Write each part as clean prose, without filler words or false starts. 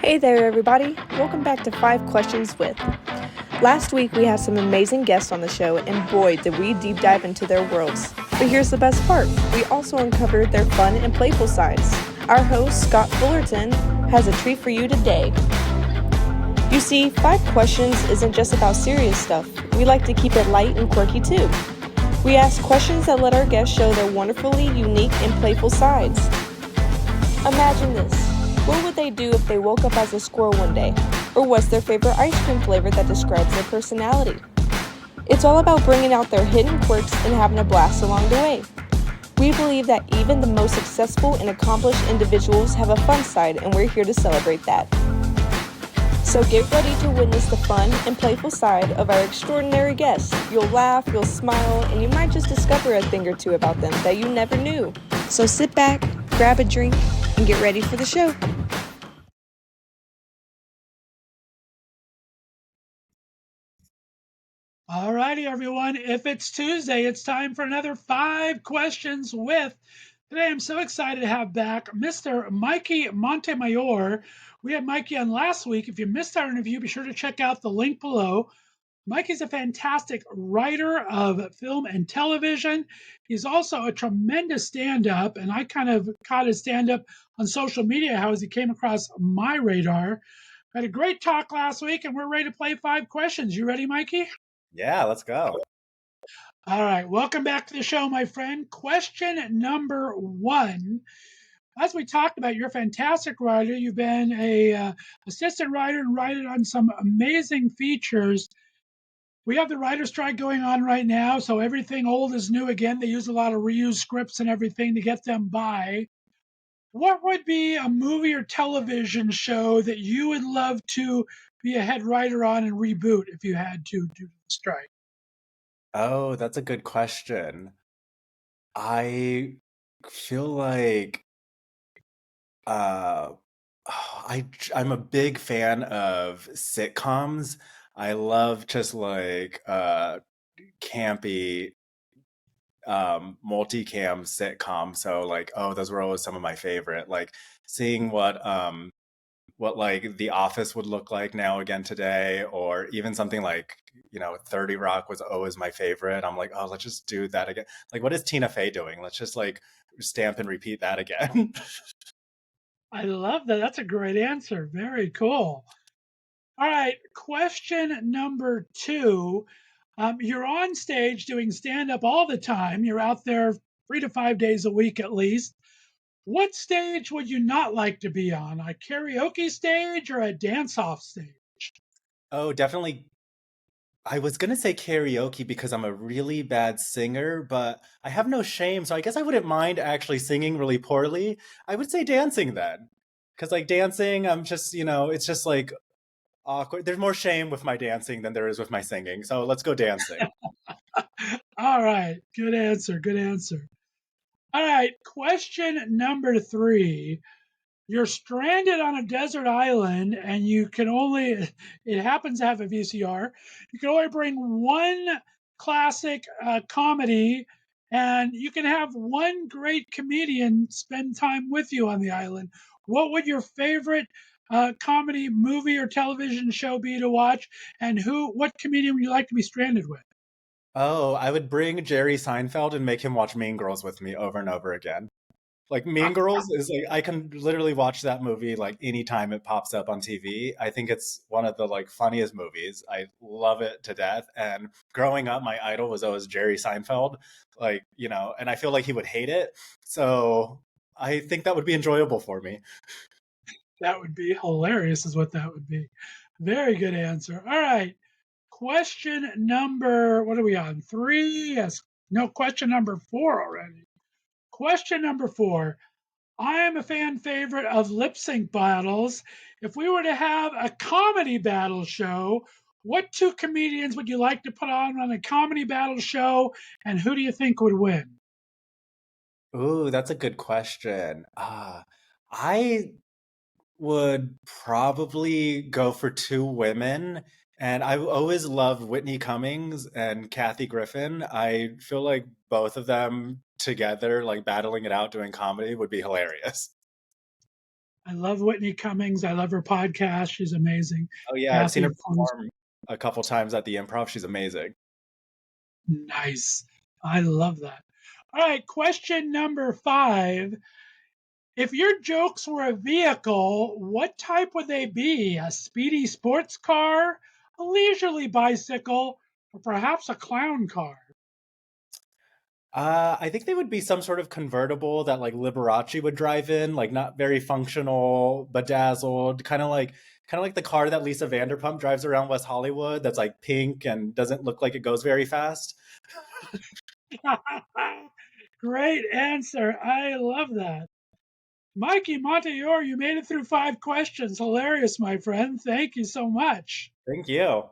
Hey there, everybody. Welcome back to 5 Questions with. Last week we had some amazing guests on the show, and boy, did we deep dive into their worlds. But here's the best part, we also uncovered their fun and playful sides. Our host, Scott Fullerton, has a treat for you today. You see, 5 Questions isn't just about serious stuff. We like to keep it light and quirky too. We ask questions that let our guests show their wonderfully unique and playful sides. Imagine this. What would they do if they woke up as a squirrel one day? Or what's their favorite ice cream flavor that describes their personality? It's all about bringing out their hidden quirks and having a blast along the way. We believe that even the most successful and accomplished individuals have a fun side, and we're here to celebrate that. So get ready to witness the fun and playful side of our extraordinary guests. You'll laugh, you'll smile, and you might just discover a thing or two about them that you never knew. So sit back, grab a drink, and get ready for the show. All righty, everyone. If it's Tuesday, it's time for another 5 Questions with. Today, I'm so excited to have back Mr. Mikey Montemayor. We had Mikey on last week. If you missed our interview, be sure to check out the link below. Mikey's a fantastic writer of film and television. He's also a tremendous stand up, and I kind of caught his stand up on social media, how he came across my radar. Had a great talk last week, and we're ready to play 5 questions. You ready, Mikey? Yeah, let's go. All right, welcome back to the show, my friend. Question number one. As we talked about, you're a fantastic writer. You've been a assistant writer and written on some amazing features. We have the writer strike going on right now, so everything old is new again. They use a lot of reused scripts and everything to get them by. What would be a movie or television show that you would love to be a head writer on and reboot if you had to do the strike? Oh, that's a good question. I feel like uh I'm a big fan of sitcoms. I love just like campy multicam sitcom. So like those were always some of my favorite. Like seeing what like The Office would look like now again today, or even something like 30 Rock was always my favorite. I'm like, oh, let's just do that again. Like, what is Tina Fey doing? Let's just like stamp and repeat that again. I love that. That's a great answer. Very cool. All right, question number two. You're on stage doing stand up all the time. You're out there 3 to 5 days a week at least. What stage would you not like to be on? A karaoke stage or a dance off stage? Oh, definitely. I was gonna say karaoke because I'm a really bad singer, but I have no shame, so I guess I wouldn't mind actually singing really poorly. I would say dancing then. Because like dancing, I'm just, it's just like awkward. There's more shame with my dancing than there is with my singing. So let's go dancing. All right, good answer. Good answer. All right, question number three. You're stranded on a desert island and you can only, it happens to have a VCR, you can only bring one classic comedy, and you can have one great comedian spend time with you on the island. What would your favorite comedy movie or television show be to watch, and what comedian would you like to be stranded with? Oh, I would bring Jerry Seinfeld and make him watch Mean Girls with me over and over again. Like Mean Girls is like I can literally watch that movie like anytime it pops up on TV. I think it's one of the like funniest movies. I love it to death. And growing up, my idol was always Jerry Seinfeld. Like, and I feel like he would hate it. So I think that would be enjoyable for me. That would be hilarious, is what that would be. Very good answer. All right. Question number, what are we on? Three? Yes. No, question number four already. Question number four. I am a fan favorite of lip sync battles. If we were to have a comedy battle show, what two comedians would you like to put on a comedy battle show, and who do you think would win? Ooh, that's a good question. I would probably go for two women. And I always loved Whitney Cummings and Kathy Griffin. I feel like both of them together, like battling it out doing comedy, would be hilarious. I love Whitney Cummings. I love her podcast. She's amazing. Oh yeah, I've seen Kathy, her of course. perform a couple times at the Improv. She's amazing. Nice. I love that. All right, question number 5. If your jokes were a vehicle, what type would they be? A speedy sports car, a leisurely bicycle, or perhaps a clown car? I think they would be some sort of convertible that like Liberace would drive in, like not very functional, bedazzled, kind of like the car that Lisa Vanderpump drives around West Hollywood that's like pink and doesn't look like it goes very fast. Great answer. I love that. Mikey Montemayor, you made it through 5 questions. Hilarious, my friend. Thank you so much. Thank you.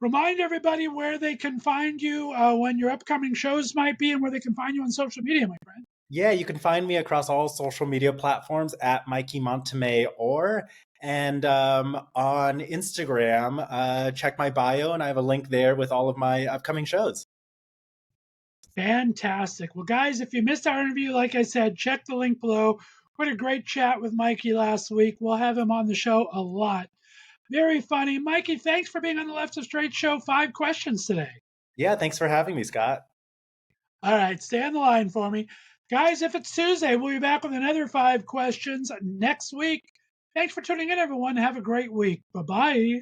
Remind everybody where they can find you, when your upcoming shows might be, and where they can find you on social media, my friend. Yeah, you can find me across all social media platforms at Mikey Montemayor. And on Instagram, check my bio, and I have a link there with all of my upcoming shows. Fantastic. Well, guys, if you missed our interview, like I said, check the link below. We had a great chat with Mikey last week. We'll have him on the show a lot. Very funny. Mikey, thanks for being on the Left of Straight show. 5 questions today. Yeah, thanks for having me, Scott. All right, stay on the line for me. Guys, if it's Tuesday, we'll be back with another 5 questions next week. Thanks for tuning in, everyone. Have a great week. Bye bye.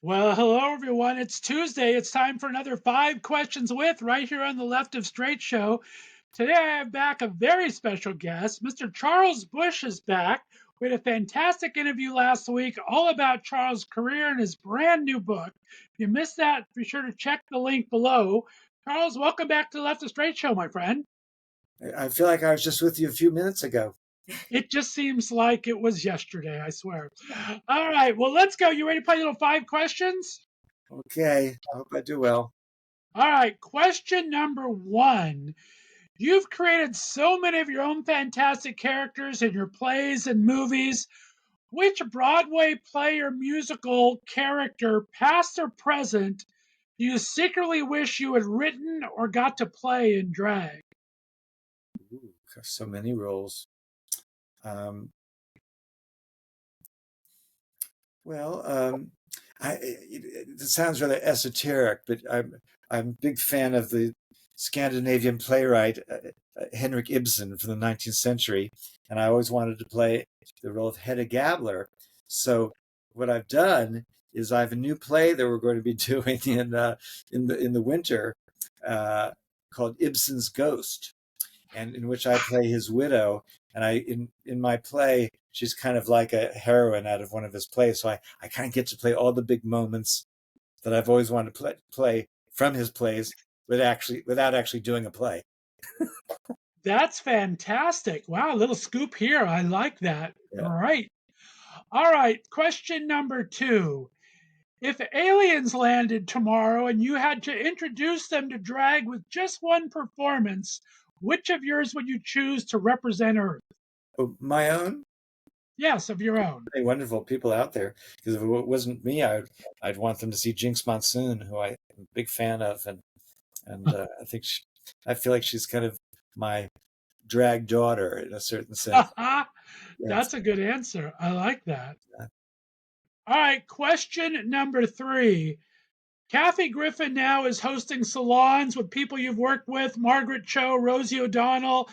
Well, hello, everyone. It's Tuesday. It's time for another 5 questions with right here on the Left of Straight show. Today, I have back a very special guest. Mr. Charles Busch is back. We had a fantastic interview last week all about Charles' career and his brand new book. If you missed that, be sure to check the link below. Charles, welcome back to the Left of Straight show, my friend. I feel like I was just with you a few minutes ago. It just seems like it was yesterday, I swear. All right, well, let's go. You ready to play a little 5 questions? Okay, I hope I do well. All right, question number 1. You've created so many of your own fantastic characters in your plays and movies. Which Broadway play or musical character, past or present, do you secretly wish you had written or got to play in drag? Ooh, so many roles. Um, well, it sounds rather esoteric, but I'm a big fan of the Scandinavian playwright Henrik Ibsen from the 19th century, and I always wanted to play the role of Hedda Gabler. So what I've done is I have a new play that we're going to be doing in the winter called Ibsen's Ghost, and in which I play his widow. And in my play, she's kind of like a heroine out of one of his plays. So I kind of get to play all the big moments that I've always wanted to play from his plays, without actually doing a play. That's fantastic. Wow, a little scoop here. I like that. Yeah. Great. All right, question number 2. If aliens landed tomorrow and you had to introduce them to drag with just one performance, which of yours would you choose to represent Earth? Oh, my own? Yes, of your own. Many wonderful people out there. Because if it wasn't me, I'd want them to see Jinx Monsoon, who I'm a big fan of, and I feel like she's kind of my drag daughter in a certain sense. Yes. That's a good answer. I like that. All right, question number 3. Kathy Griffin now is hosting salons with people you've worked with, Margaret Cho, Rosie O'Donnell.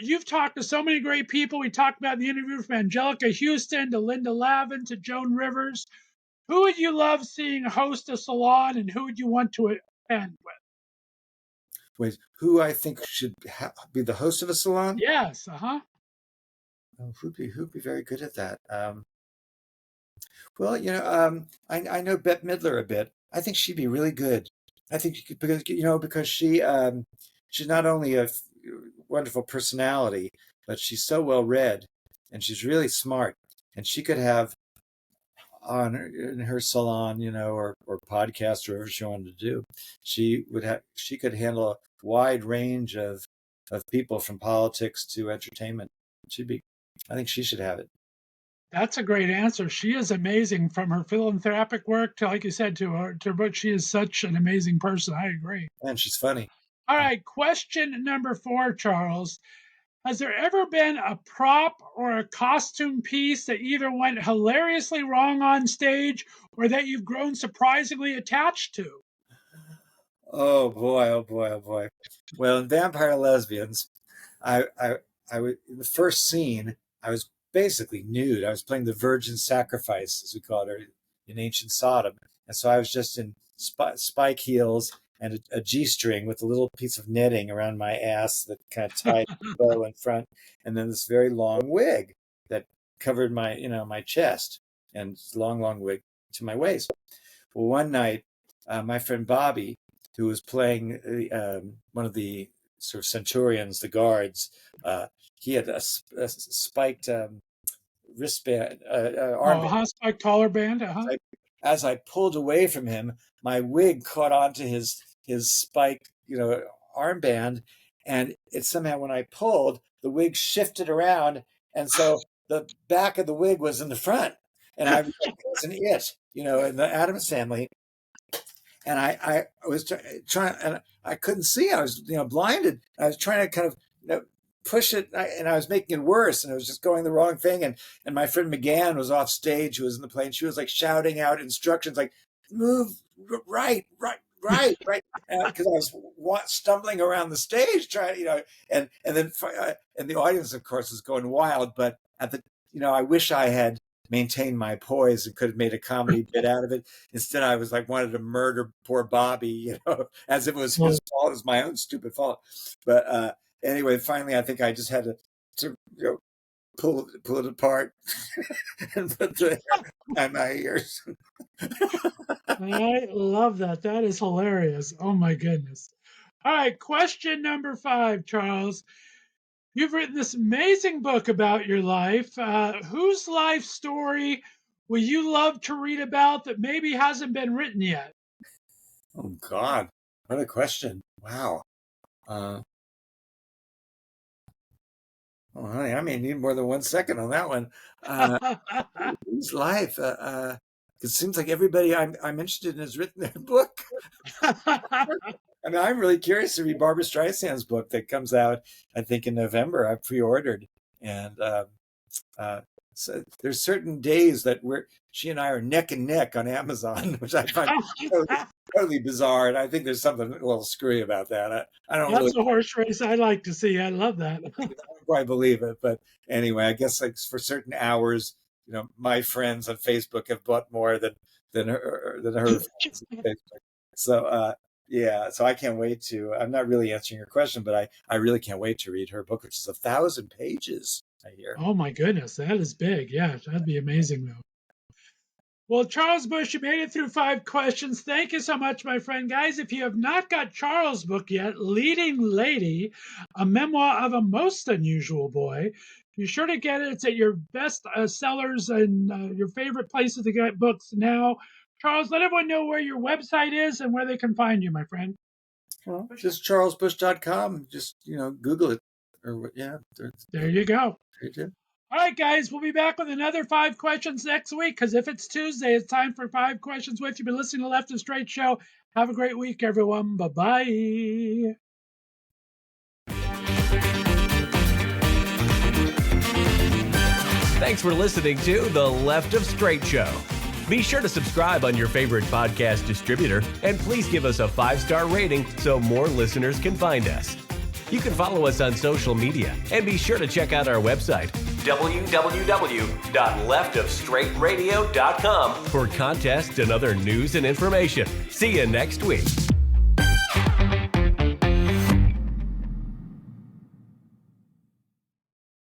You've talked to so many great people. We talked about in the interview from Angelica Houston to Linda Lavin to Joan Rivers. Who would you love seeing host a salon, and who would you want to attend with? Wait, who I think should be the host of a salon? Yes, Oh, who'd be very good at that? Well, I know Bette Midler a bit. I think she'd be really good. I think because she's not only a wonderful personality, but she's so well read, and she's really smart, and she could have in her salon, or podcast, or whatever she wanted to do. She could handle a wide range of people from politics to entertainment. I think she should have it. That's a great answer. She is amazing, from her philanthropic work to, like you said, to her book. She is such an amazing person. I agree. And she's funny. All right, question number 4, Charles. Has there ever been a prop or a costume piece that either went hilariously wrong on stage or that you've grown surprisingly attached to? Oh boy, oh boy, oh boy. Well, in Vampire Lesbians, I in the first scene, I was basically nude. I was playing the Virgin Sacrifice, as we called her, in ancient Sodom. And so I was just in spike heels and a G-string with a little piece of netting around my ass that kind of tied the bow in front, and then this very long wig that covered my, my chest, and long wig to my waist. Well, one night, my friend Bobby, who was playing one of the sort of centurions, the guards, he had a spiked wristband, armband. Spiked collar band. As I pulled away from him, my wig caught onto his spiked, armband, and it somehow, when I pulled, the wig shifted around, and so the back of the wig was in the front, and I wasn't it, in the Addams Family. And I was trying, and I couldn't see. I was, blinded. I was trying to kind of, push it, and I was making it worse, and it was just going the wrong thing. And my friend McGann was off stage, who was in the play, and she was like shouting out instructions, like, move right, because I was stumbling around the stage trying, and then and the audience, of course, was going wild. But at the, I wish I had maintained my poise and could have made a comedy bit out of it. Instead, I was like, wanted to murder poor Bobby, as if it was his fault, it was my own stupid fault. But anyway, finally, I think I just had to pull it apart and put the hair behind my ears. I love that. That is hilarious. Oh my goodness. All right, question number 5, Charles. You've written this amazing book about your life. Whose life story would you love to read about that maybe hasn't been written yet? Oh God, what a question! Wow. Oh, honey, I may need more than 1 second on that one. Whose life? It seems like everybody I'm interested in has written their book. I mean, I'm really curious to read Barbra Streisand's book that comes out, I think, in November. I've pre-ordered, and so there's certain days that she and I are neck and neck on Amazon, which I find totally bizarre, and I think there's something a little screwy about that. I don't. That's a horse race I'd like to see. I love that. I don't quite believe it, but anyway, I guess like for certain hours, my friends on Facebook have bought more than her friends on Facebook. So. Yeah, so I can't wait to. I'm not really answering your question, but I really can't wait to read her book, which is 1,000 pages, I hear. Oh my goodness, that is big. Yeah, that'd be amazing, though. Well, Charles Busch, you made it through 5 questions. Thank you so much, my friend. Guys, if you have not got Charles' book yet, Leading Lady, a memoir of a most unusual boy, be sure to get it. It's at your best sellers and your favorite places to get books now. Charles, let everyone know where your website is and where they can find you, my friend. Well, just charlesbusch.com. Just, Google it. Or yeah. There you go. There you go. All right, guys, we'll be back with another 5 questions next week, because if it's Tuesday, it's time for 5 questions with. You've been listening to Left of Straight Show. Have a great week, everyone. Bye-bye. Thanks for listening to The Left of Straight Show. Be sure to subscribe on your favorite podcast distributor, and please give us a 5-star rating so more listeners can find us. You can follow us on social media, and be sure to check out our website, www.leftofstraightradio.com, for contests and other news and information. See you next week.